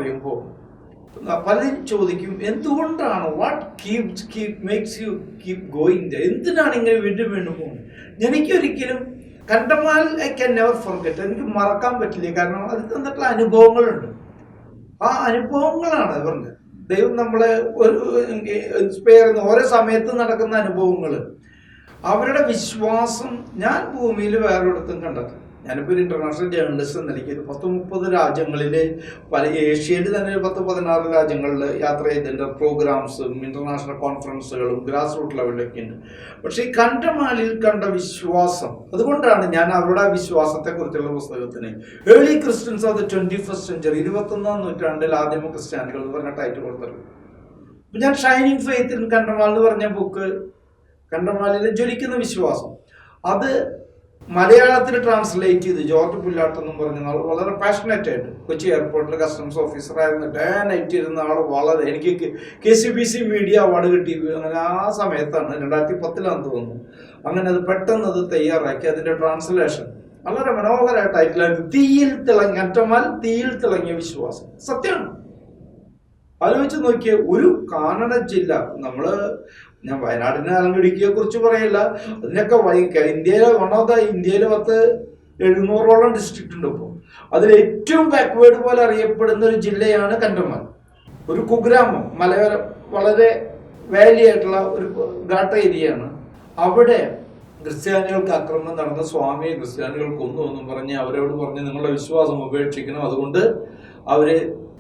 പറയുമ്പോൾ പലരും ചോദിക്കും, എന്തുകൊണ്ടാണ് മേക്സ് യു കീപ് ഗോയിങ്, എന്തിനാണ് ഇങ്ങനെ വീണ്ടും വീണ്ടും പോകുന്നത്? എനിക്കൊരിക്കലും കണ്ടമാൽ ഐ ക്യാൻ നെവർ ഫോർഗെറ്റ്, എനിക്ക് മറക്കാൻ പറ്റില്ല. കാരണം അത് തന്നിട്ടുള്ള അനുഭവങ്ങളുണ്ട്. ആ അനുഭവങ്ങളാണ് പറഞ്ഞത്. ദൈവം നമ്മളെ ഇൻസ്പയർ ചെയ്യുന്ന ഓരോ സമയത്ത് നടക്കുന്ന അനുഭവങ്ങൾ, അവരുടെ വിശ്വാസം ഞാൻ ഭൂമിയിൽ വേറൊരിടത്തും കണ്ടിട്ടില്ല. ഞാനിപ്പോൾ ഒരു ഇന്റർനാഷണൽ ജേർണലിസ്റ്റ് എന്ന നിലയ്ക്ക് 10-30 രാജ്യങ്ങളിൽ, പല ഏഷ്യയിൽ തന്നെ 10-16 രാജ്യങ്ങളിൽ യാത്ര ചെയ്തിട്ടുണ്ട്. പ്രോഗ്രാംസും ഇന്റർനാഷണൽ കോൺഫറൻസുകളും ഗ്രാസ് റൂട്ട് ലെവലിലൊക്കെ ഉണ്ട്. പക്ഷേ ഈ കണ്ടമാലിൽ കണ്ട വിശ്വാസം, അതുകൊണ്ടാണ് ഞാൻ അവരുടെ വിശ്വാസത്തെക്കുറിച്ചുള്ള പുസ്തകത്തിന് early Christians of the 21st century, 21ാം നൂറ്റാണ്ടിൽ ആദിമ ക്രിസ്ത്യാനികൾ എന്ന് പറഞ്ഞ ടൈറ്റിൽ കൊടുത്തിട്ടുണ്ട്. അപ്പം ഞാൻ ഷൈനിങ് ഫെയ്ത്ത് ഇൻ കണ്ടമാൽ എന്ന് പറഞ്ഞ ബുക്ക്, കണ്ടമാലിലെ ജ്വലിക്കുന്ന വിശ്വാസം, അത് മലയാളത്തിൽ ട്രാൻസ്ലേറ്റ് ചെയ്ത് ജോർജ് പുല്ലാട്ടെന്നും പറഞ്ഞ ആൾ വളരെ പാഷനേറ്റ് ആയിട്ട് കൊച്ചി എയർപോർട്ടിൽ കസ്റ്റംസ് ഓഫീസറായിരുന്നു, ഡേ നൈറ്റ് ഇരുന്ന ആൾ. വളരെ എനിക്ക് KCBC മീഡിയ അവാർഡ് കിട്ടി. അങ്ങനെ ആ സമയത്താണ് 2010 തോന്നുന്നു. അങ്ങനെ അത് പെട്ടെന്ന് അത് തയ്യാറാക്കി. അതിന്റെ ട്രാൻസ്ലേഷൻ വളരെ മനോഹരമായിട്ടായിട്ടുള്ള തീയിൽ തിളങ്ങിയ വിശ്വാസം. സത്യമാണ്. ആലോചിച്ച് നോക്കിയ ഒരു കാനഡ ജില്ല, ഞാൻ വയനാടിനെ അലങ്കടിക്കയെ കുറിച്ച് പറയില്ല, അതിനൊക്കെ ഇന്ത്യയിലെ ഇന്ത്യയിൽ 700ഓളം ഡിസ്ട്രിക്റ്റ് ഉണ്ട്. ഇപ്പോൾ അതിൽ ഏറ്റവും ബാക്ക്വേർഡ് പോലെ അറിയപ്പെടുന്ന ഒരു ജില്ലയാണ് കണ്ടമാൽ. ഒരു കുഗ്രാമം, മലയോര വളരെ വാലി ആയിട്ടുള്ള ഒരു ഘാട്ട ഏരിയയാണ്. അവിടെ ക്രിസ്ത്യാനികൾക്ക് ആക്രമണം നടന്ന സ്വാമിയെ ക്രിസ്ത്യാനികൾ കൊന്നു എന്നും പറഞ്ഞ് അവരോട് പറഞ്ഞ് നിങ്ങളുടെ വിശ്വാസം ഉപേക്ഷിക്കണം, അതുകൊണ്ട് അവര്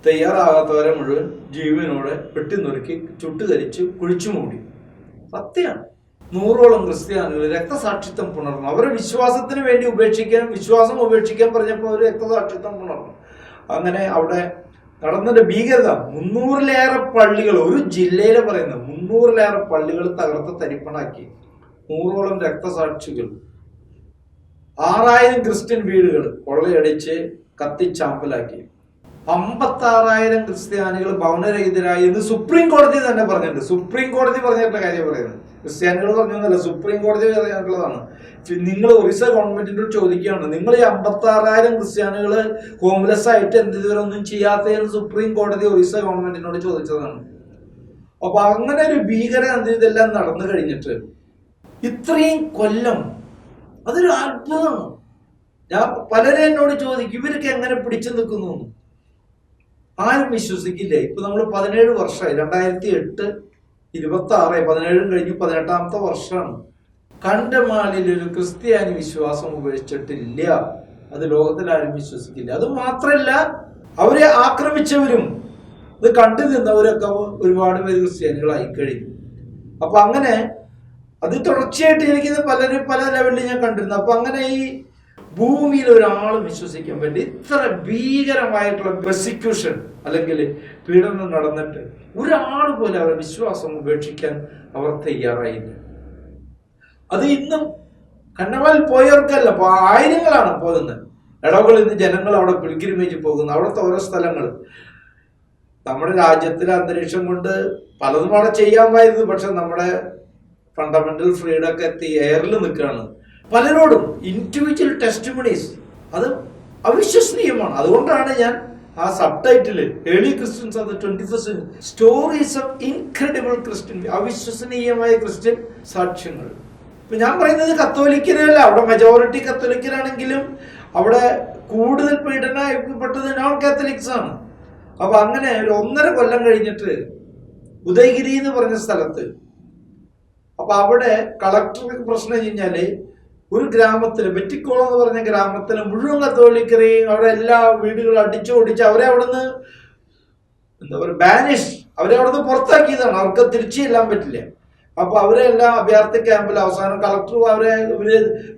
തയ്യാറാകാത്തവരെ മുഴുവൻ ജീവനോടെ വെട്ടിനുറുക്കി ചുട്ടുകരിച്ച് കുഴിച്ചു മൂടി. സത്യമാണ്. 100ഓളം ക്രിസ്ത്യാനികൾ രക്തസാക്ഷിത്വം പുണർന്നു. അവരെ വിശ്വാസത്തിന് വേണ്ടി വിശ്വാസം ഉപേക്ഷിക്കാൻ പറഞ്ഞപ്പോൾ അവർ രക്തസാക്ഷിത്വം പുണർന്നു. അങ്ങനെ അവിടെ നടന്നതിന്റെ ഭീകരത, 300-ലേറെ പള്ളികൾ, ഒരു ജില്ലയിലെ പറയുന്നത് 300-ലേറെ പള്ളികൾ തകർത്ത് തരിപ്പണാക്കി. 100ഓളം രക്തസാക്ഷികൾ, 6000 ക്രിസ്ത്യൻ വീടുകൾ കൊള്ളയടിച്ച് കത്തിച്ചാമ്പലാക്കി. 56,000 ക്രിസ്ത്യാനികൾ ഭവനരഹിതരായി എന്ന് സുപ്രീം കോടതി തന്നെ പറഞ്ഞിട്ടുണ്ട്. സുപ്രീം കോടതി പറഞ്ഞിട്ടുള്ള കാര്യം പറയുന്നത്, ക്രിസ്ത്യാനികൾ പറഞ്ഞൊന്നുമല്ല, സുപ്രീം കോടതി പറഞ്ഞിട്ടുള്ളതാണ്. നിങ്ങൾ ഒറീസ ഗവൺമെന്റിനോട് ചോദിക്കുകയാണ്, നിങ്ങൾ ഈ 56,000 ക്രിസ്ത്യാനികൾ ഹോംലെസ് ആയിട്ട് ഇതുവരെ ഒന്നും ചെയ്യാത്തതെന്ന് സുപ്രീം കോടതി ഒറീസ ഗവൺമെന്റിനോട് ചോദിച്ചതാണ്. അപ്പൊ അങ്ങനെ ഒരു ഇതെല്ലാം നടന്നു കഴിഞ്ഞിട്ട് ഇത്രയും കൊല്ലം, അതൊരു അത്ഭുതമാണ്. ഞാൻ പലരും എന്നോട് ചോദിക്കും, ഇവരൊക്കെ എങ്ങനെ പിടിച്ചു നിൽക്കുന്നു? ആരും വിശ്വസിക്കില്ല. ഇപ്പൊ നമ്മൾ 17 വർഷമായി, 2008, 26, 17 കഴിഞ്ഞ് 18ാമത്തെ വർഷമാണ്. കണ്ടമാലിൽ ഒരു ക്രിസ്ത്യാനി വിശ്വാസം ഉപേക്ഷിച്ചിട്ടില്ല. അത് ലോകത്തിൽ ആരും വിശ്വസിക്കില്ല. അത് മാത്രല്ല, അവരെ ആക്രമിച്ചവരും ഇത് കണ്ടു നിന്നവരൊക്കെ ഒരുപാട് പേര് ക്രിസ്ത്യാനികളായി കഴിഞ്ഞു. അപ്പൊ അങ്ങനെ അത് തുടർച്ചയായിട്ട് എനിക്കിത് പല ലെവലിൽ ഞാൻ കണ്ടിരുന്നു. അപ്പൊ അങ്ങനെ ഈ ഭൂമിയിൽ ഒരാൾ വിശ്വസിക്കാൻ വേണ്ടി ഇത്ര ഭീകരമായിട്ടുള്ള പെർസിക്യൂഷൻ അല്ലെങ്കിൽ പീഡനം നടന്നിട്ട് ഒരാൾ പോലെ അവരുടെ വിശ്വാസം ഉപേക്ഷിക്കാൻ അവർ തയ്യാറായില്ല. അത് ഇന്നും കണ്ടമാൽ പോയവർക്കല്ല, ആയിരങ്ങളാണ് പോകുന്നത്. ഇടവകളിൽ നിന്ന് ജനങ്ങൾ അവിടെ പിൽഗ്രിമേജ് പോകുന്നു. അവിടുത്തെ ഓരോ സ്ഥലങ്ങൾ, നമ്മുടെ രാജ്യത്തിലെ അന്തരീക്ഷം കൊണ്ട് പലതും അവിടെ ചെയ്യാമായിരുന്നു. പക്ഷെ നമ്മുടെ ഫണ്ടമെന്റൽ ഫ്രീഡം ഒക്കെ എത്തി എയറിൽ നിൽക്കുകയാണ്. പലരോടും ഇൻഡിവിജ്വൽ ടെസ്റ്റിമണീസ്, അത് അവിശ്വസനീയമാണ്. അതുകൊണ്ടാണ് ഞാൻ ആ sub title early Christians of the 21st century, stories of incredible Christian, അവിശ്വസനീയമായ ക്രിസ്ത്യൻ സാക്ഷ്യങ്ങൾ. ഇപ്പൊ ഞാൻ പറയുന്നത് കത്തോലിക്കരല്ല, അവിടെ മെജോറിറ്റി കത്തോലിക്കരാണെങ്കിലും അവിടെ കൂടുതൽ പീഡനപ്പെട്ടത് നോൺ കാത്തലിക്സ് ആണ്. അപ്പൊ അങ്ങനെ ഒരു 1.5 കൊല്ലം കഴിഞ്ഞിട്ട് ഉദയഗിരി എന്ന് പറഞ്ഞ സ്ഥലത്ത്, അപ്പൊ അവിടെ കളക്ടർക്ക് പ്രശ്നം കഴിഞ്ഞാല് ഒരു ഗ്രാമത്തില്, വെറ്റിക്കോളം എന്ന് പറഞ്ഞ ഗ്രാമത്തില് മുഴുവൻ കത്തോലിക്കരെയും അവിടെ എല്ലാ വീടുകളും അടിച്ചോടിച്ച് അവരെ അവിടുന്ന് ബാനിഷ്, അവരെ അവിടുന്ന് പുറത്താക്കിയതാണ്. അവർക്ക് തിരിച്ചു ചെല്ലാൻ പറ്റില്ല. അപ്പൊ അവരെ എല്ലാം അഭയാർത്ഥി ക്യാമ്പിൽ, അവസാനം കളക്ടർ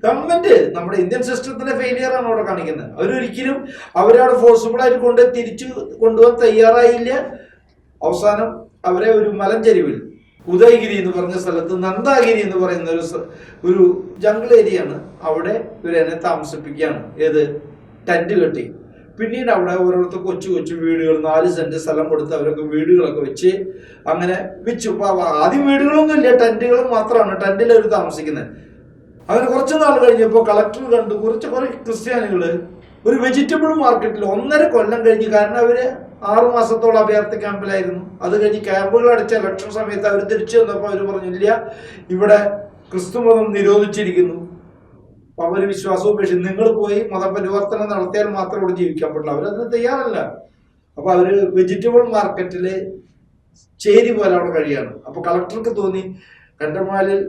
ഗവൺമെന്റ്, നമ്മുടെ ഇന്ത്യൻ സിസ്റ്റത്തിന്റെ ഫെയിലിയർ ആണ് അവിടെ കാണിക്കുന്നത്. അവരൊരിക്കലും അവരവിടെ ഫോഴ്സിബിൾ ആയിട്ട് തിരിച്ചു കൊണ്ടുപോകാൻ തയ്യാറായില്ല. അവസാനം അവരെ ഒരു മലഞ്ചെരിവിൽ, ഉദയഗിരി എന്ന് പറഞ്ഞ സ്ഥലത്ത് നന്ദാഗിരി എന്ന് പറയുന്ന ഒരു ജംഗിൾ ഏരിയയാണ്, അവിടെ ഇവരെന്നെ താമസിപ്പിക്കുകയാണ്. ഏത്? ടെന്റ് കെട്ടി. പിന്നീട് അവിടെ ഓരോരുത്തർ കൊച്ചു വീടുകൾ, 4 സെന്റ് സ്ഥലം കൊടുത്ത് അവരൊക്കെ വീടുകളൊക്കെ വെച്ച് അങ്ങനെ വെച്ചു. ആദ്യം വീടുകളൊന്നും ഇല്ല, ടെന്റുകളും മാത്രമാണ്. ടെന്റിൽ അവർ താമസിക്കുന്നത്. അങ്ങനെ കുറച്ച് നാൾ കഴിഞ്ഞപ്പോൾ കളക്ടർ കണ്ടു കുറെ ക്രിസ്ത്യാനികള് ഒരു വെജിറ്റബിൾ മാർക്കറ്റിൽ 1.5 കൊല്ലം കഴിഞ്ഞ്, കാരണം അവര് 6 മാസത്തോളം അഭയാർത്ഥി ക്യാമ്പിലായിരുന്നു. അത് കഴിഞ്ഞ് ക്യാമ്പുകൾ അടിച്ച ഇലക്ഷൻ സമയത്ത് അവർ തിരിച്ചു വന്നപ്പോൾ അവർ പറഞ്ഞു, ഇല്ല, ഇവിടെ ക്രിസ്തുമതം നിരോധിച്ചിരിക്കുന്നു, അവർ വിശ്വാസവും ഉപേക്ഷിച്ചു, നിങ്ങൾ പോയി മതപരിവർത്തനം നടത്തിയാൽ മാത്രം ഇവിടെ ജീവിക്കാൻ പറ്റില്ല. അവരതിന് തയ്യാറല്ല. അപ്പൊ അവര് വെജിറ്റബിൾ മാർക്കറ്റില് ചേരി പോലെ അവിടെ കഴിയാണ്. അപ്പൊ കളക്ടർക്ക് തോന്നി കണ്ടമാലിൽ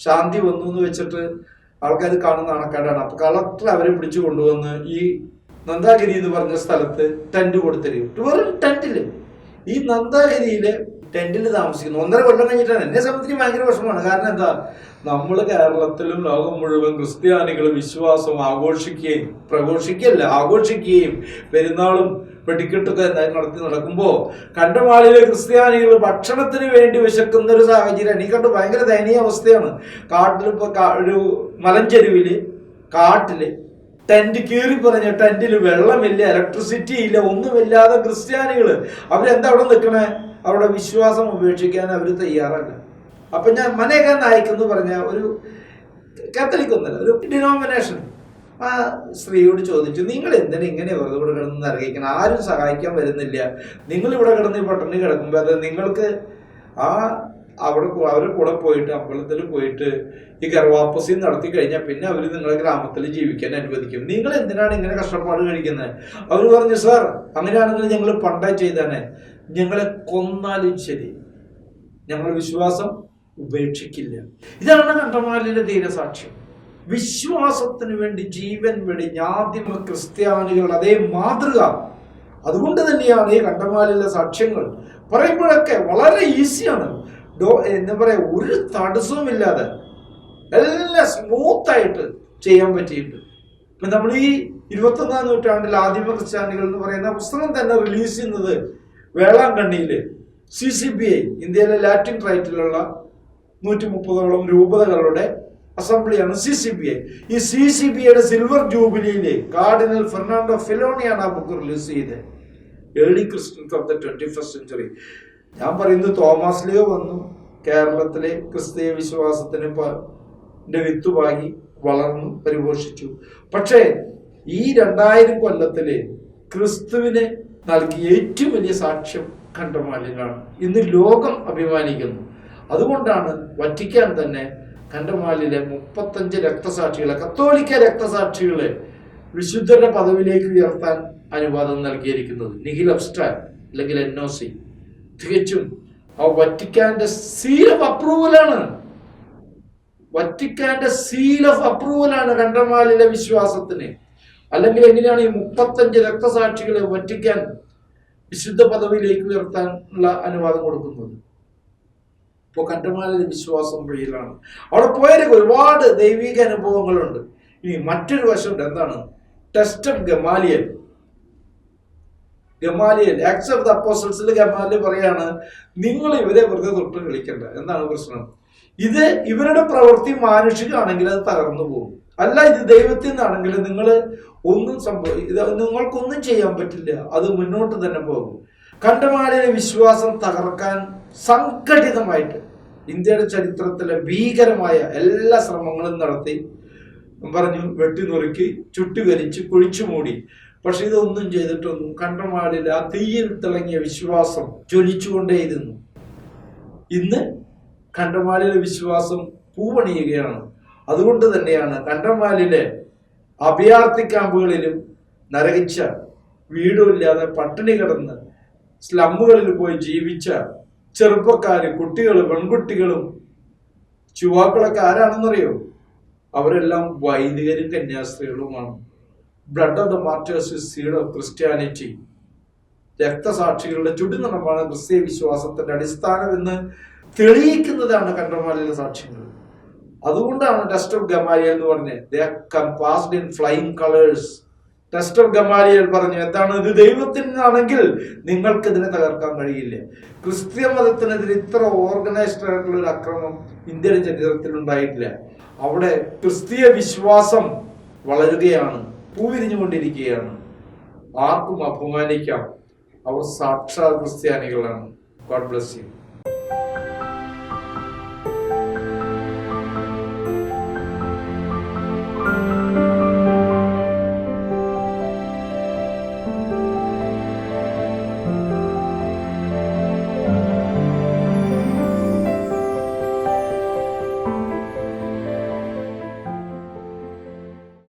ശാന്തി വന്നു എന്ന് വെച്ചിട്ട് ആൾക്കാർ കാണുന്ന ആണക്കാടാണ്. അപ്പൊ കളക്ടർ അവരെ പിടിച്ചു കൊണ്ടുവന്ന് ഈ നന്ദാഗിരി എന്ന് പറഞ്ഞ സ്ഥലത്ത് ടെന്റ് കൊടുത്തരും. വെറും ടെന്റില്, ഈ നന്ദാഗിരിയിലെ ടെന്റിൽ താമസിക്കുന്നു. 1.5 കൊല്ലം കഴിഞ്ഞിട്ടാണ്. എന്നെ സംബന്ധിച്ച് ഭയങ്കര വിഷമമാണ്. കാരണം എന്താ, നമ്മൾ കേരളത്തിലും ലോകം മുഴുവൻ ക്രിസ്ത്യാനികൾ വിശ്വാസം ആഘോഷിക്കുകയും പെരുന്നാളും വെടിക്കെട്ടൊക്കെ നടത്തി നടക്കുമ്പോൾ കണ്ടമാലിലെ ക്രിസ്ത്യാനികൾ ഭക്ഷണത്തിന് വേണ്ടി വിശക്കുന്ന ഒരു സാഹചര്യം എനിക്ക് കണ്ട് ഭയങ്കര ദയനീയ അവസ്ഥയാണ്. കാട്ടിലിപ്പോ ഒരു മലഞ്ചെരുവില് കാട്ടില് ടെന്റ് കീറി പറഞ്ഞ ടെന്റിൽ വെള്ളമില്ല, ഇലക്ട്രിസിറ്റി ഇല്ല, ഒന്നുമില്ലാതെ ക്രിസ്ത്യാനികള് അവരെന്താ അവിടെ നിൽക്കണേ? അവിടെ വിശ്വാസം ഉപേക്ഷിക്കാൻ അവർ തയ്യാറല്ല. അപ്പൊ ഞാൻ മനേക നായിക് എന്ന് പറഞ്ഞ ഒരു കാത്തലിക് ഒന്നല്ല, ഒരു ഡിനോമിനേഷൻ ആ സ്ത്രീയോട് ചോദിച്ചു, നിങ്ങൾ എന്തിനാ ഇങ്ങനെ വെറുതെ ഇവിടെ കിടന്ന് ഇറങ്ങിക്കണം? ആരും സഹായിക്കാൻ വരുന്നില്ല. നിങ്ങൾ ഇവിടെ കിടന്ന് പട്ടിണി കിടക്കുമ്പോൾ അത് നിങ്ങൾക്ക് അവരുടെ കൂടെ പോയിട്ട് അമ്പലത്തിൽ പോയിട്ട് ഈ ഗർവാപ്പസി നടത്തി കഴിഞ്ഞാൽ പിന്നെ അവർ നിങ്ങളെ ഗ്രാമത്തിൽ ജീവിക്കാൻ അനുവദിക്കും. നിങ്ങൾ എന്തിനാണ് ഇങ്ങനെ കഷ്ടപ്പാട് കഴിക്കുന്നത്? അവർ പറഞ്ഞു, സാർ അങ്ങനെയാണെങ്കിൽ ഞങ്ങൾ പണ്ടേ ചെയ്താനെ, ഞങ്ങളെ കൊന്നാലും ശരി ഞങ്ങൾ വിശ്വാസം ഉപേക്ഷിക്കില്ല. ഇതാണ് കണ്ടമാലിലെ ധീരസാക്ഷ്യം. വിശ്വാസത്തിന് വേണ്ടി ജീവൻ വെടിഞ്ഞ ആദിമ ക്രിസ്ത്യാനികളുടെ അതേ മാതൃക. അതുകൊണ്ട് തന്നെയാണ് ഈ കണ്ടമാലിലെ സാക്ഷ്യങ്ങൾ പറയുമ്പോഴൊക്കെ വളരെ ഈസിയാണ്. എന്താ പറയാ, ഒരു തടസ്സവും ഇല്ലാതെ എല്ലാം സ്മൂത്തായിട്ട് ചെയ്യാൻ പറ്റിയിട്ട്. ഇപ്പൊ നമ്മൾ ഈ 21ാം നൂറ്റാണ്ടിൽ ആദിമ ക്രിസ്ത്യാനികൾ എന്ന് പറയുന്ന പുസ്തകം തന്നെ റിലീസ് ചെയ്യുന്നത് വേളാങ്കണ്ണിയില് CCBI, ഇന്ത്യയിലെ ലാറ്റിൻ ട്രൈറ്റിലുള്ള 130ഓളം രൂപതകളുടെ അസംബ്ലിയാണ് CCBI. ഈ CCBIയുടെ സിൽവർ ജൂബിലിയില് കാർഡിനൽ ഫെർണാണ്ടോ ഫിലോണിയാണ് ആ ബുക്ക് റിലീസ് ചെയ്തത്. Early Christians of the 21st century. ഞാൻ പറയുന്നത് തോമസ് ലിയോ വന്നു, കേരളത്തിലെ ക്രിസ്തീയ വിശ്വാസത്തിന് വിത്ത് പാകി വളർന്നു പരിപോഷിച്ചു. പക്ഷേ ഈ 2000 കൊല്ലത്തില് ക്രിസ്തുവിനെ നൽകിയ ഏറ്റവും വലിയ സാക്ഷ്യം കണ്ടമാലിലാണ്. ഇന്ന് ലോകം അഭിമാനിക്കുന്നു. അതുകൊണ്ടാണ് വറ്റിക്കാൻ തന്നെ കണ്ടമാലിലെ 35 രക്തസാക്ഷികളെ, കത്തോലിക്ക രക്തസാക്ഷികളെ വിശുദ്ധരുടെ പദവിയിലേക്ക് ഉയർത്താൻ അനുവാദം നൽകിയിരിക്കുന്നത്. നിഖിൽ അബ്സ്ട്രാ അല്ലെങ്കിൽ NOC തികച്ചും ആ വറ്റിക്കാന്റെ സീൽ ഓഫ് അപ്രൂവലാണ്. വറ്റിക്കാന്റെ സീൽ ഓഫ് അപ്രൂവലാണ് കണ്ടമാലിലെ വിശ്വാസത്തിന്. അല്ലെങ്കിൽ എങ്ങനെയാണ് ഈ 35 രക്തസാക്ഷികളെ വറ്റിക്കാൻ വിശുദ്ധ പദവിയിലേക്ക് ഉയർത്താനുള്ള അനുവാദം കൊടുക്കുന്നത്? ഇപ്പോൾ കണ്ടമാലിലെ വിശ്വാസം വഴിയിലാണ്. അവിടെ പോയാൽ ഒരുപാട് ദൈവിക അനുഭവങ്ങളുണ്ട്. ഇനി മറ്റൊരു വശമുണ്ട്. എന്താണ്? Test of Gamaliel. Acts of the അപ്പോസ്റ്റൽസിൽ ഗമാലിയൽ പറയാണ്, നിങ്ങൾ ഇവരെ വെറുതെ തൊട്ട് കളിക്കണ്ട. എന്താണ് പ്രശ്നം? ഇവരുടെ പ്രവൃത്തി മാനുഷികമാണെങ്കിൽ അത് തകർന്നു പോകും. അല്ല, ഇത് ദൈവത്തിൽ നിന്നാണെങ്കിൽ നിങ്ങൾക്കൊന്നും ചെയ്യാൻ പറ്റില്ല, അത് മുന്നോട്ട് തന്നെ പോകും. കണ്ടമാലിലെ വിശ്വാസം തകർക്കാൻ സംഘടിതമായിട്ട് ഇന്ത്യയുടെ ചരിത്രത്തിലെ ഭീകരമായ എല്ലാ ശ്രമങ്ങളും നടത്തി, പറഞ്ഞു വെട്ടിനുറുക്കി ചുട്ടുകരിച്ച് കുഴിച്ചു മൂടി. പക്ഷെ ഇതൊന്നും ചെയ്തിട്ടൊന്നും കണ്ടമാലിൽ ആ തീയിൽ തിളങ്ങിയ വിശ്വാസം ജ്വലിച്ചുകൊണ്ടേയിരുന്നു. ഇന്ന് കണ്ടമാലിലെ വിശ്വാസം പൂവണിയുകയാണ്. അതുകൊണ്ട് തന്നെയാണ് കണ്ടമാലിലെ അഭയാർത്ഥി ക്യാമ്പുകളിലും നരകിച്ച, വീടുമില്ലാതെ പട്ടിണി കിടന്ന് സ്ലമ്മുകളിൽ പോയി ജീവിച്ച ചെറുപ്പക്കാര്, കുട്ടികളും പെൺകുട്ടികളും ചുവാക്കളൊക്കെ ആരാണെന്നറിയോ? അവരെല്ലാം വൈദികരും കന്യാസ്ത്രീകളുമാണ്. Blood of the martyrs is seed of Christianity. രക്തസാക്ഷികളുടെ ചുടുനിറമാണ് ക്രിസ്തീയ വിശ്വാസത്തിന്റെ അടിസ്ഥാനം എന്ന് തെളിയിക്കുന്നതാണ് കണ്ടമാലിലെ സാക്ഷ്യങ്ങൾ. അതുകൊണ്ടാണ് ടെസ്റ്റ് ഓഫ് ഗമാലിയൽ എന്ന് പറഞ്ഞത്. They are compassed in flying colours. Test of Gamaliel പറഞ്ഞു, എന്താണ്? ഇത് ദൈവത്തിൽ നിന്നാണെങ്കിൽ നിങ്ങൾക്ക് ഇതിനെ തകർക്കാൻ കഴിയില്ല. ക്രിസ്ത്യ മതത്തിനെതിരെ ഇത്ര ഓർഗനൈസ്ഡ് ആയിട്ടുള്ള ഒരു അക്രമം ഇന്ത്യയുടെ ചരിത്രത്തിൽ ഉണ്ടായിട്ടില്ല. അവിടെ ക്രിസ്തീയ വിശ്വാസം വളരുകയാണ്, പൂവിരിഞ്ഞുകൊണ്ടിരിക്കുകയാണ്. ആർക്കും അപമാനിക്കാം. അവർ സാക്ഷാൽ ക്രിസ്ത്യാനികളാണ്. God bless you.